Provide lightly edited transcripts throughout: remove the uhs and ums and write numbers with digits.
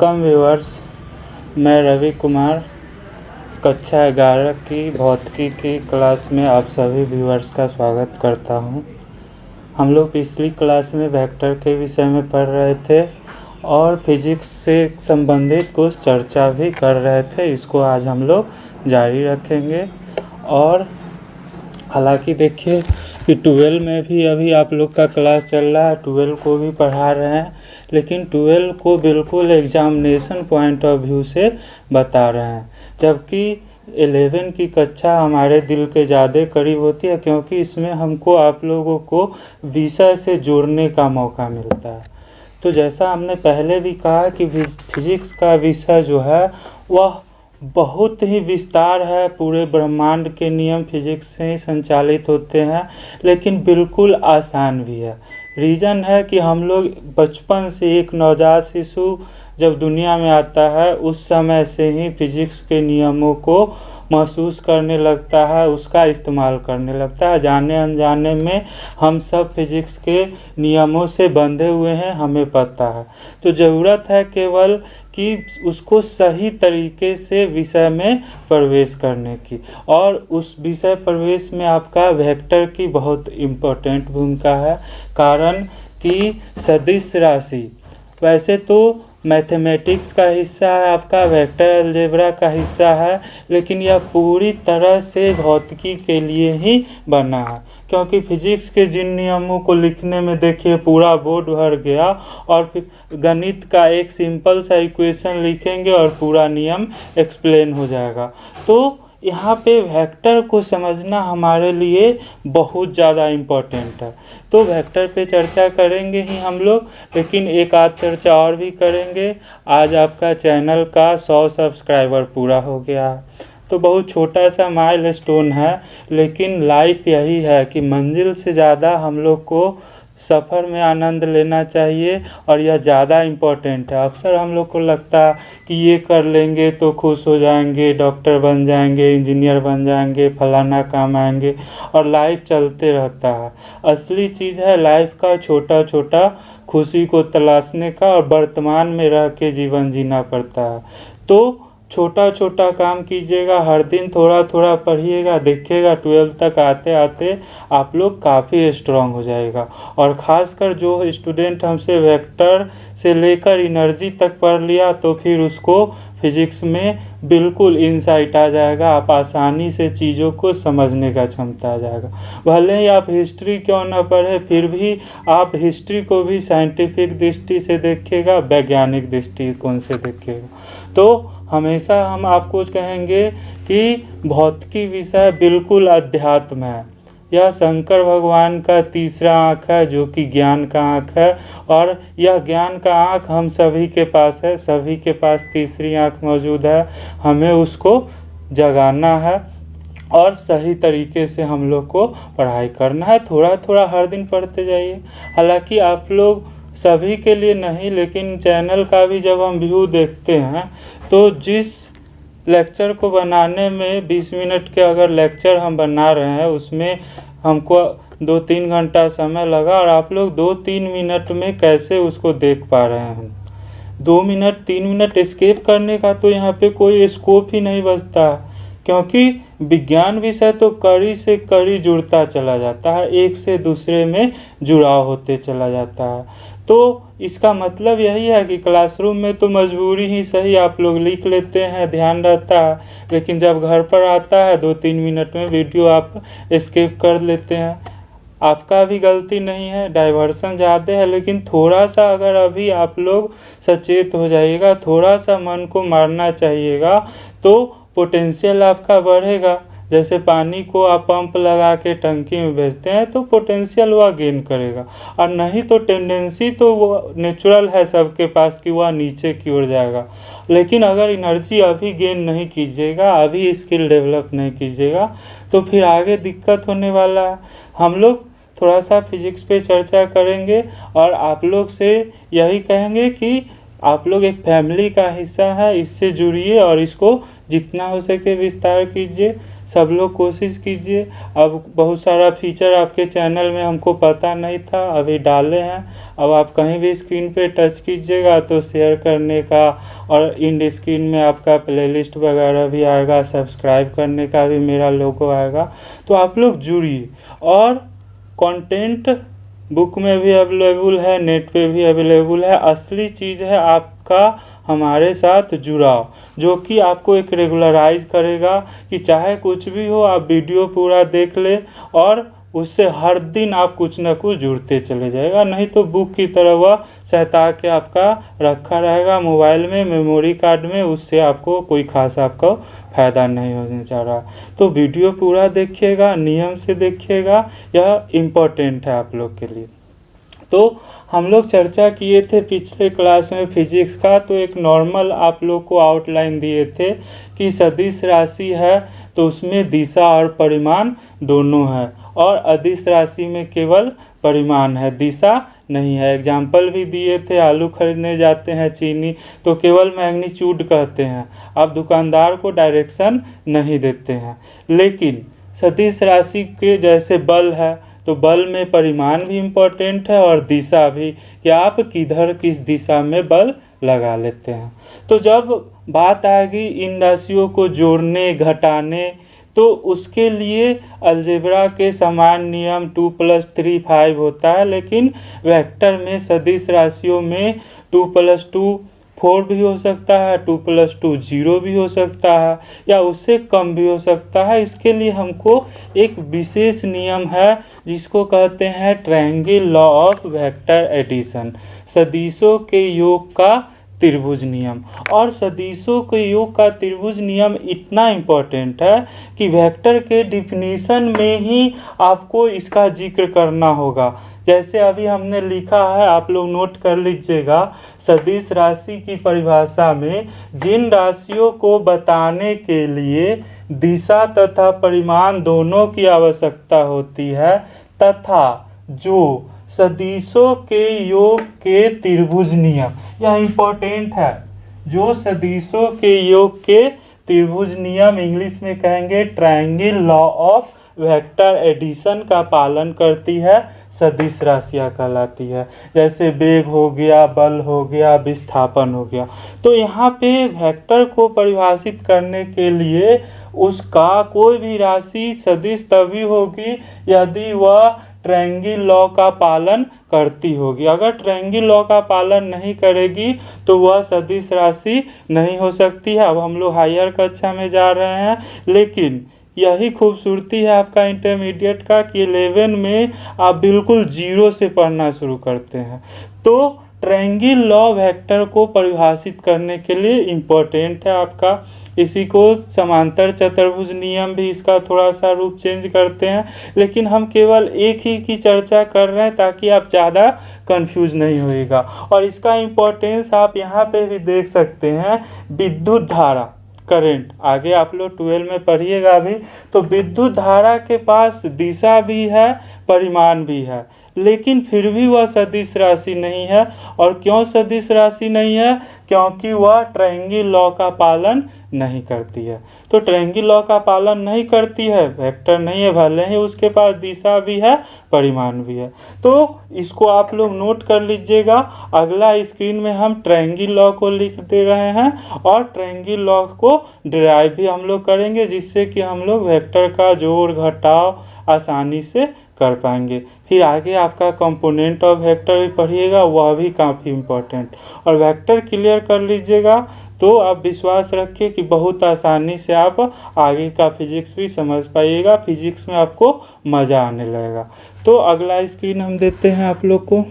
Welcome viewers. मैं रवि कुमार कक्षा 11 की भौतिकी की क्लास में आप सभी व्यूअर्स का स्वागत करता हूं। हम लोग पिछली क्लास में वेक्टर के विषय में पढ़ रहे थे और फिजिक्स से संबंधित कुछ चर्चा भी कर रहे थे। इसको आज हम लोग जारी रखेंगे। और हालांकि देखिए कि 12 में भी अभी आप लोग का क्लास चल रहा है, 12 को भी पढ़ा रहे हैं, लेकिन 12 को बिल्कुल एग्जामिनेशन पॉइंट ऑफ व्यू से बता रहे हैं, जबकि 11 की कक्षा हमारे दिल के ज़्यादा करीब होती है, क्योंकि इसमें हमको आप लोगों को विषय से जोड़ने का मौका मिलता है। तो जैसा हमने पहले भी कहा कि फिजिक्स का विषय जो है वह बहुत ही विस्तार है। पूरे ब्रह्मांड के नियम फिजिक्स से ही संचालित होते हैं, लेकिन बिल्कुल आसान भी है। रीज़न है कि हम लोग बचपन से, एक नवजात शिशु जब दुनिया में आता है उस समय से ही फिजिक्स के नियमों को महसूस करने लगता है, उसका इस्तेमाल करने लगता है। जाने अनजाने में हम सब फिजिक्स के नियमों से बंधे हुए हैं, हमें पता है। तो ज़रूरत है केवल कि उसको सही तरीके से विषय में प्रवेश करने की, और उस विषय प्रवेश में आपका वेक्टर की बहुत इम्पोर्टेंट भूमिका है। कारण कि सदिश राशि वैसे तो मैथमेटिक्स का हिस्सा है, आपका वेक्टर अलजेब्रा का हिस्सा है, लेकिन यह पूरी तरह से भौतिकी के लिए ही बना है। क्योंकि फिजिक्स के जिन नियमों को लिखने में देखिए पूरा बोर्ड भर गया, और फिर गणित का एक सिंपल सा इक्वेशन लिखेंगे और पूरा नियम एक्सप्लेन हो जाएगा। तो यहाँ पे वेक्टर को समझना हमारे लिए बहुत ज़्यादा इम्पोर्टेंट है। तो वेक्टर पे चर्चा करेंगे ही हम लोग, लेकिन एक आध चर्चा और भी करेंगे। आज आपका चैनल का 100 सब्सक्राइबर पूरा हो गया, तो बहुत छोटा सा माइलस्टोन है, लेकिन लाइफ यही है कि मंजिल से ज़्यादा हम लोग को सफ़र में आनंद लेना चाहिए, और यह ज़्यादा इम्पोर्टेंट है। अक्सर हम लोग को लगता है कि ये कर लेंगे तो खुश हो जाएंगे, डॉक्टर बन जाएंगे, इंजीनियर बन जाएंगे, फलाना काम आएंगे, और लाइफ चलते रहता है। असली चीज़ है लाइफ का छोटा छोटा खुशी को तलाशने का, और वर्तमान में रह के जीवन जीना पड़ता है। तो छोटा छोटा काम कीजिएगा, हर दिन थोड़ा थोड़ा पढ़िएगा, देखिएगा 12 तक आते आते आप लोग काफ़ी स्ट्रांग हो जाएगा। और ख़ासकर जो स्टूडेंट हमसे वेक्टर से लेकर एनर्जी तक पढ़ लिया, तो फिर उसको फिजिक्स में बिल्कुल इंसाइट आ जाएगा, आप आसानी से चीज़ों को समझने का क्षमता आ जाएगा। भले ही आप हिस्ट्री क्यों ना पढ़े, फिर भी आप हिस्ट्री को भी साइंटिफिक दृष्टि से देखिएगा, वैज्ञानिक दृष्टिकोण से देखिएगा। तो हमेशा हम आपको कहेंगे कि भौतिकी विषय बिल्कुल अध्यात्म है। यह शंकर भगवान का तीसरा आँख है, जो कि ज्ञान का आँख है, और यह ज्ञान का आँख हम सभी के पास है। सभी के पास तीसरी आँख मौजूद है, हमें उसको जगाना है और सही तरीके से हम लोग को पढ़ाई करना है। थोड़ा थोड़ा हर दिन पढ़ते जाइए। हालांकि आप लोग सभी के लिए नहीं, लेकिन चैनल का भी जब हम व्यू देखते हैं, तो जिस लेक्चर को बनाने में 20 मिनट के अगर लेक्चर हम बना रहे हैं, उसमें हमको 2-3 घंटा समय लगा, और आप लोग 2-3 मिनट में कैसे उसको देख पा रहे हैं। 2 मिनट 3 मिनट एस्केप करने का तो यहाँ पे कोई स्कोप ही नहीं बचता, क्योंकि विज्ञान विषय तो कड़ी से कड़ी जुड़ता चला जाता है, एक से दूसरे में जुड़ाव होते चला जाता है। तो इसका मतलब यही है कि क्लासरूम में तो मजबूरी ही सही आप लोग लिख लेते हैं, ध्यान रहता है, लेकिन जब घर पर आता है 2-3 मिनट में वीडियो आप एस्केप कर लेते हैं। आपका भी गलती नहीं है, डाइवर्सन ज़्यादा है, लेकिन थोड़ा सा अगर अभी आप लोग सचेत हो जाइएगा, थोड़ा सा मन को मारना चाहिएगा, तो पोटेंशियल आपका बढ़ेगा। जैसे पानी को आप पंप लगा के टंकी में भेजते हैं, तो पोटेंशियल वह गेन करेगा, और नहीं तो टेंडेंसी तो वो नेचुरल है सबके पास कि वह नीचे की ओर जाएगा। लेकिन अगर एनर्जी अभी गेन नहीं कीजिएगा, अभी स्किल डेवलप नहीं कीजिएगा, तो फिर आगे दिक्कत होने वाला है। हम लोग थोड़ा सा फिजिक्स पे चर्चा करेंगे, और आप लोग से यही कहेंगे कि आप लोग एक फैमिली का हिस्सा है, इससे जुड़िए और इसको जितना हो सके विस्तार कीजिए। सब लोग कोशिश कीजिए। अब बहुत सारा फीचर आपके चैनल में हमको पता नहीं था, अभी डाले हैं। अब आप कहीं भी स्क्रीन पे टच कीजिएगा तो शेयर करने का और इंड स्क्रीन में आपका प्लेलिस्ट वगैरह भी आएगा, सब्सक्राइब करने का भी मेरा लोगो आएगा। तो आप लोग जुड़िए। और कंटेंट बुक में भी अवेलेबल है, नेट पे भी अवेलेबल है। असली चीज़ है आपका हमारे साथ जुड़ाव, जो कि आपको एक रेगुलराइज करेगा कि चाहे कुछ भी हो आप वीडियो पूरा देख ले और उससे हर दिन आप कुछ ना कुछ जुड़ते चले जाएगा। नहीं तो बुक की तरह वह सहता के आपका रखा रहेगा मोबाइल में, मेमोरी कार्ड में, उससे आपको कोई खास आपको फ़ायदा नहीं होने जा रहा। तो वीडियो पूरा देखिएगा, नियम से देखिएगा, यह इम्पोर्टेंट है आप लोग के लिए। तो हम लोग चर्चा किए थे पिछले क्लास में फिजिक्स का, तो एक नॉर्मल आप लोग को आउटलाइन दिए थे कि सदिश राशि है तो उसमें दिशा और परिमाण दोनों है, और अदिश राशि में केवल परिमाण है, दिशा नहीं है। एग्जाम्पल भी दिए थे, आलू खरीदने जाते हैं चीनी तो केवल मैग्नीट्यूड कहते हैं, आप दुकानदार को डायरेक्शन नहीं देते हैं। लेकिन सदिश राशि के जैसे बल है तो बल में परिमाण भी इम्पोर्टेंट है और दिशा भी, कि आप किधर किस दिशा में बल लगा लेते हैं। तो जब बात आएगी इन राशियों को जोड़ने घटाने, तो उसके लिए अलजेब्रा के समान नियम 2+3 5 होता है, लेकिन वेक्टर में सदिश राशियों में 2+2 4 भी हो सकता है, 2+2 0 भी हो सकता है, या उससे कम भी हो सकता है। इसके लिए हमको एक विशेष नियम है जिसको कहते हैं triangle law of vector addition, सदिशों के योग का त्रिभुज नियम। और सदिशों के योग का त्रिभुज नियम इतना इम्पोर्टेंट है कि वेक्टर के डिफिनीशन में ही आपको इसका जिक्र करना होगा। जैसे अभी हमने लिखा है, आप लोग नोट कर लीजिएगा, सदिश राशि की परिभाषा में जिन राशियों को बताने के लिए दिशा तथा परिमाण दोनों की आवश्यकता होती है, तथा जो सदिशों के योग के त्रिभुज नियम, यह इम्पोर्टेंट है, जो सदिशों के योग के त्रिभुज नियम इंग्लिश में कहेंगे triangle law of vector addition का पालन करती है, सदिश राशियाँ कहलाती है। जैसे वेग हो गया, बल हो गया, विस्थापन हो गया। तो यहाँ पे वेक्टर को परिभाषित करने के लिए उसका कोई भी राशि सदिश तभी होगी यदि वह ट्रायंगल लॉ का पालन करती होगी। अगर ट्रायंगल लॉ का पालन नहीं करेगी तो वह सदिश राशि नहीं हो सकती है। अब हम लोग हायर कक्षा में जा रहे हैं, लेकिन यही खूबसूरती है आपका इंटरमीडिएट का कि 11 में आप बिल्कुल जीरो से पढ़ना शुरू करते हैं। तो ट्रायंगल लॉ वेक्टर को परिभाषित करने के लिए इम्पोर्टेंट है आपका। इसी को समांतर चतुर्भुज नियम भी इसका थोड़ा सा रूप चेंज करते हैं, लेकिन हम केवल एक ही की चर्चा कर रहे हैं ताकि आप ज़्यादा कंफ्यूज नहीं होइएगा। और इसका इम्पोर्टेंस आप यहाँ पे भी देख सकते हैं, विद्युत धारा करंट, आगे आप लोग 12 में पढ़िएगा अभी। तो विद्युत धारा के पास दिशा भी है, परिमाण भी है, लेकिन फिर भी वह सदिश राशि नहीं है। और क्यों सदिश राशि नहीं है? क्योंकि वह ट्रायंगल लॉ का पालन नहीं करती है। तो ट्रायंगल लॉ का पालन नहीं करती है, वेक्टर नहीं है, भले ही उसके पास दिशा भी है, परिमाण भी है। तो इसको आप लोग नोट कर लीजिएगा। अगला स्क्रीन में हम ट्रायंगल लॉ को लिख दे रहे हैं और ट्रायंगल लॉ को डिराइव भी हम लोग करेंगे, जिससे कि हम लोग वेक्टर का जोड़ घटाव आसानी से कर पाएंगे। फिर आगे आपका कंपोनेंट ऑफ वेक्टर भी पढ़िएगा, वह भी काफ़ी इम्पोर्टेंट। और वेक्टर क्लियर कर लीजिएगा तो आप विश्वास रखिए कि बहुत आसानी से आप आगे का फिजिक्स भी समझ पाइएगा, फिजिक्स में आपको मज़ा आने लगेगा। तो अगला स्क्रीन हम देते हैं आप लोग को।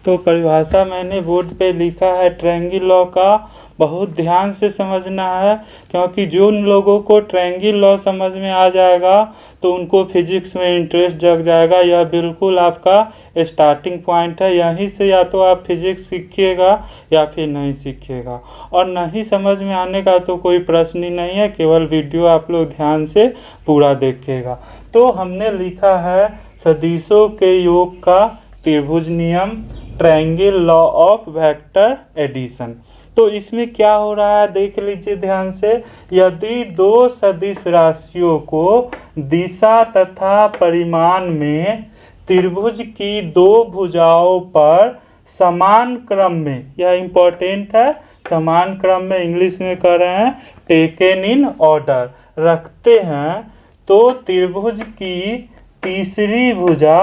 तो परिभाषा मैंने बोर्ड पे लिखा है ट्रायंगल लॉ का, बहुत ध्यान से समझना है, क्योंकि जो उन लोगों को ट्रायंगल लॉ समझ में आ जाएगा तो उनको फिजिक्स में इंटरेस्ट जग जाएगा। यह बिल्कुल आपका स्टार्टिंग पॉइंट है, यहीं से या तो आप फिजिक्स सीखिएगा या फिर नहीं सीखिएगा। और नहीं समझ में आने का तो कोई प्रश्न ही नहीं है, केवल वीडियो आप लोग ध्यान से पूरा देखिएगा। तो हमने लिखा है सदिशों के योग का त्रिभुज नियम, triangle law of vector addition. तो इसमें क्या हो रहा है देख लीजिए ध्यान से। यदि दो सदिश राशियों को दिशा तथा परिमाण में त्रिभुज की दो भुजाओं पर समान क्रम में, यह इंपॉर्टेंट है, समान क्रम में इंग्लिश में कह रहे हैं टेकन इन ऑर्डर, रखते हैं, तो त्रिभुज की तीसरी भुजा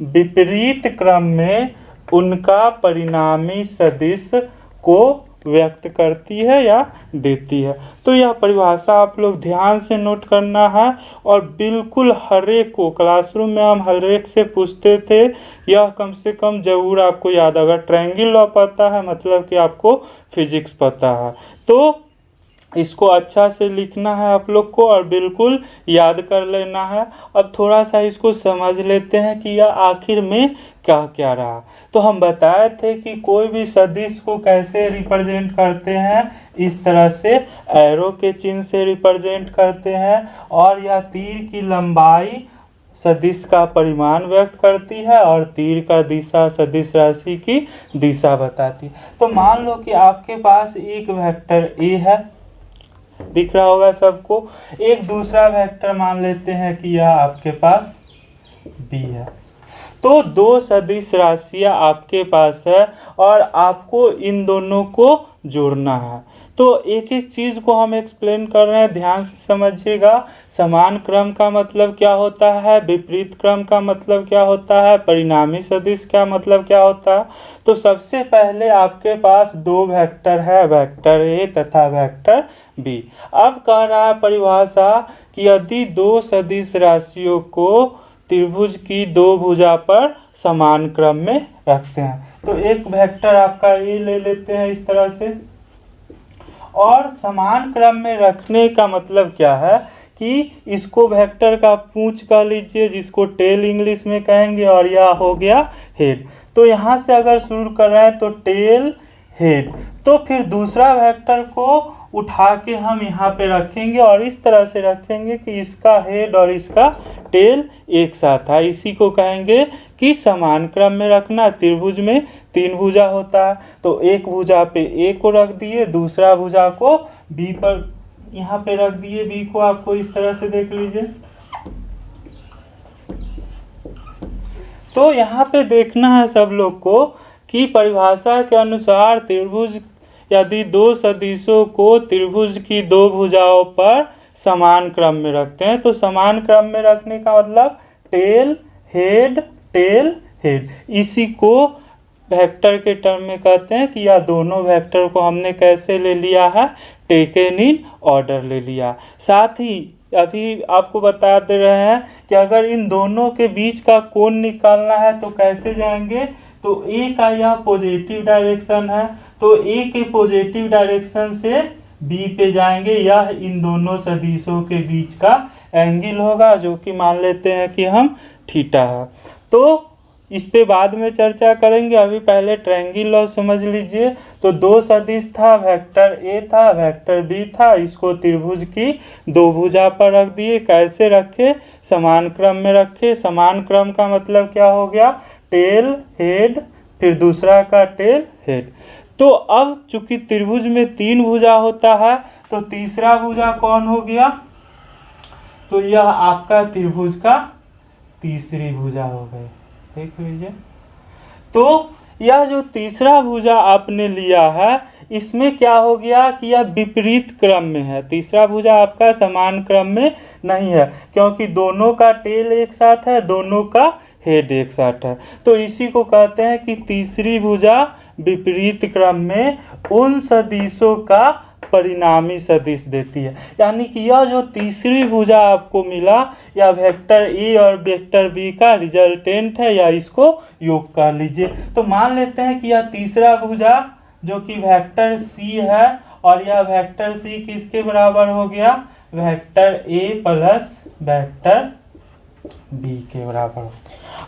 विपरीत क्रम में उनका परिणामी सदिश को व्यक्त करती है या देती है। तो यह परिभाषा आप लोग ध्यान से नोट करना है और बिल्कुल हर एक को, क्लासरूम में हम हर एक से पूछते थे, यह कम से कम जरूर आपको याद होगा। ट्रायंगल लॉ पता है मतलब कि आपको फिजिक्स पता है, तो इसको अच्छा से लिखना है आप लोग को और बिल्कुल याद कर लेना है। अब थोड़ा सा इसको समझ लेते हैं कि यह आखिर में क्या क्या रहा। तो हम बताए थे कि कोई भी सदिश को कैसे रिप्रेजेंट करते हैं, इस तरह से एरो के चिन्ह से रिप्रेजेंट करते हैं, और यह तीर की लंबाई सदिश का परिमाण व्यक्त करती है और तीर का दिशा सदिश राशि की दिशा बताती है। तो मान लो कि आपके पास एक वेक्टर ए है, दिख रहा होगा सबको, एक दूसरा वेक्टर मान लेते हैं कि यह आपके पास बी है। तो दो सदिश राशियां आपके पास है और आपको इन दोनों को जोड़ना है। तो एक एक चीज़ को हम एक्सप्लेन कर रहे हैं, ध्यान से समझिएगा। समान क्रम का मतलब क्या होता है, विपरीत क्रम का मतलब क्या होता है, परिणामी सदिश का मतलब क्या होता है। तो सबसे पहले आपके पास दो वेक्टर है, वेक्टर ए तथा वेक्टर बी। अब कह रहा है परिभाषा कि यदि दो सदिश राशियों को त्रिभुज की दो भुजा पर समान क्रम में रखते हैं, तो एक वेक्टर आपका ए ले लेते हैं इस तरह से, और समान क्रम में रखने का मतलब क्या है कि इसको वेक्टर का पूंछ कह लीजिए, जिसको टेल इंग्लिश में कहेंगे, और यह हो गया हेड। तो यहाँ से अगर शुरू कर रहे हैं तो टेल हेड, तो फिर दूसरा वेक्टर को उठा के हम यहाँ पे रखेंगे और इस तरह से रखेंगे कि इसका हेड और इसका टेल एक साथ है। इसी को कहेंगे कि समान क्रम में रखना। त्रिभुज में तीन भुजा होता है, तो एक भुजा पे ए को रख दिए, दूसरा भुजा को बी पर यहाँ पे रख दिए। बी को आपको इस तरह से देख लीजिए। तो यहाँ पे देखना है सब लोग को कि परिभाषा के अनुसार त्रिभुज, यदि दो सदिशों को त्रिभुज की दो भुजाओं पर समान क्रम में रखते हैं, तो समान क्रम में रखने का मतलब टेल हेड, इसी को वेक्टर के टर्म में कहते हैं कि यह दोनों वेक्टर को हमने कैसे ले लिया है, टेकन इन ऑर्डर ले लिया। साथ ही अभी आपको बता दे रहे हैं कि अगर इन दोनों के बीच का कोण निकालना है तो कैसे जाएंगे। तो ए का यह पॉजिटिव डायरेक्शन है, तो ए के पॉजिटिव डायरेक्शन से बी पे जाएंगे। यह इन दोनों सदिशों के बीच का एंगल होगा, जो कि मान लेते हैं कि हम थीटा है। तो इस पे बाद में चर्चा करेंगे, अभी पहले ट्रायंगल लॉ समझ लीजिए। तो दो सदिश था, वेक्टर ए था, वेक्टर बी था, इसको त्रिभुज की दो भुजा पर रख दिए। कैसे रखे, समान क्रम में रखे। समान क्रम का मतलब क्या हो गया, टेल हेड, फिर दूसरा का टेल हेड। तो अब चूंकि त्रिभुज में तीन भुजा होता है, तो तीसरा भुजा कौन हो गया, तो यह आपका त्रिभुज का तीसरी भुजा हो गई, देख लीजिए। तो यह जो तीसरा भुजा आपने लिया है, इसमें क्या हो गया कि यह विपरीत क्रम में है। तीसरा भुजा आपका समान क्रम में नहीं है, क्योंकि दोनों का टेल एक साथ है, दोनों का हेड एक साथ है। तो इसी को कहते हैं कि तीसरी भुजा विपरीत क्रम में उन सदिशों का परिणामी सदिश देती है। यानी कि यह जो तीसरी भुजा आपको मिला, या वेक्टर ए और वेक्टर बी का रिजल्टेंट है, या इसको योग कर लीजिए। तो मान लेते हैं कि यह तीसरा भुजा जो कि वेक्टर सी है, और यह वेक्टर सी किसके बराबर हो गया, vector A plus vector B के बराबर।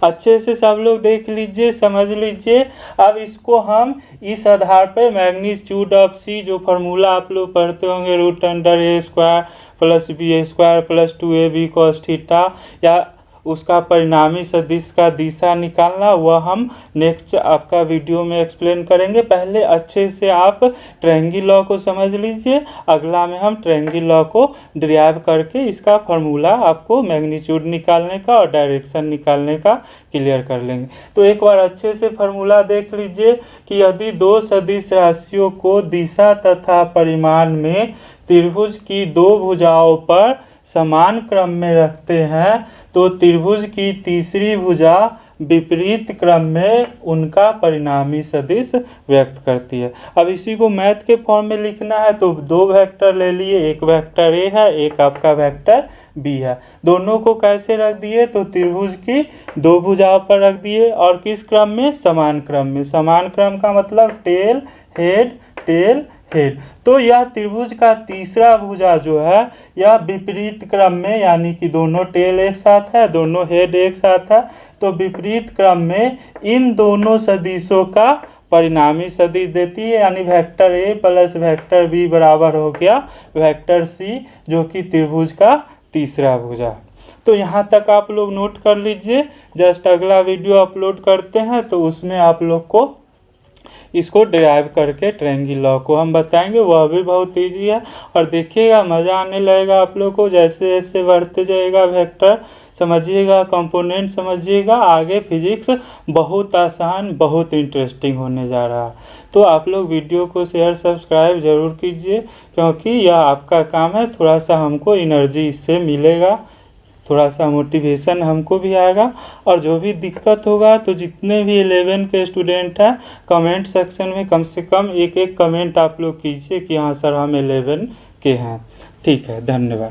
अच्छे से सब लोग देख लीजिए, समझ लीजिए। अब इसको हम इस आधार पे मैग्नीट्यूड ऑफ सी, जो फार्मूला आप लोग पढ़ते होंगे, root under A square plus B square plus 2ab cos theta, या उसका परिणामी सदिश का दिशा निकालना, वह हम नेक्स्ट आपका वीडियो में एक्सप्लेन करेंगे। पहले अच्छे से आप ट्रायंगल लॉ को समझ लीजिए, अगला में हम ट्रायंगल लॉ को डिराइव करके इसका फार्मूला आपको मैग्नीट्यूड निकालने का और डायरेक्शन निकालने का क्लियर कर लेंगे। तो एक बार अच्छे से फार्मूला देख लीजिए कि यदि दो सदिश राशियों को दिशा तथा परिमाण में त्रिभुज की दो भुजाओं पर समान क्रम में रखते हैं तो त्रिभुज की तीसरी भुजा विपरीत क्रम में उनका परिणामी सदिश व्यक्त करती है। अब इसी को मैथ के फॉर्म में लिखना है तो दो वेक्टर ले लिए, एक वेक्टर ए है, एक आपका वेक्टर बी है। दोनों को कैसे रख दिए तो त्रिभुज की दो भुजाओं पर रख दिए और किस क्रम में, समान क्रम में। समान क्रम का मतलब टेल हेड टेल हेड। तो यह त्रिभुज का तीसरा भुजा जो है यह विपरीत क्रम में, यानी कि दोनों टेल एक साथ है, दोनों हेड एक साथ है, तो विपरीत क्रम में इन दोनों सदिशों का परिणामी सदिश देती है, यानी vector A plus vector B बराबर हो गया वेक्टर सी, जो कि त्रिभुज का तीसरा भुजा। तो यहाँ तक आप लोग नोट कर लीजिए। जस्ट अगला वीडियो अपलोड करते हैं तो उसमें आप लोग को इसको डिराइव करके ट्रायंगल लॉ को हम बताएंगे, वह भी बहुत इजी है। और देखिएगा मज़ा आने लगेगा आप लोग को, जैसे जैसे बढ़ते जाएगा वेक्टर समझिएगा, कंपोनेंट समझिएगा, आगे फिजिक्स बहुत आसान बहुत इंटरेस्टिंग होने जा रहा है। तो आप लोग वीडियो को शेयर सब्सक्राइब ज़रूर कीजिए, क्योंकि यह आपका काम है। थोड़ा सा हमको एनर्जी इससे मिलेगा, थोड़ा सा मोटिवेशन हमको भी आएगा। और जो भी दिक्कत होगा तो जितने भी 11 के स्टूडेंट हैं कमेंट सेक्शन में कम से कम एक एक कमेंट आप लोग कीजिए कि हाँ सर हम 11 के हैं। ठीक है, धन्यवाद।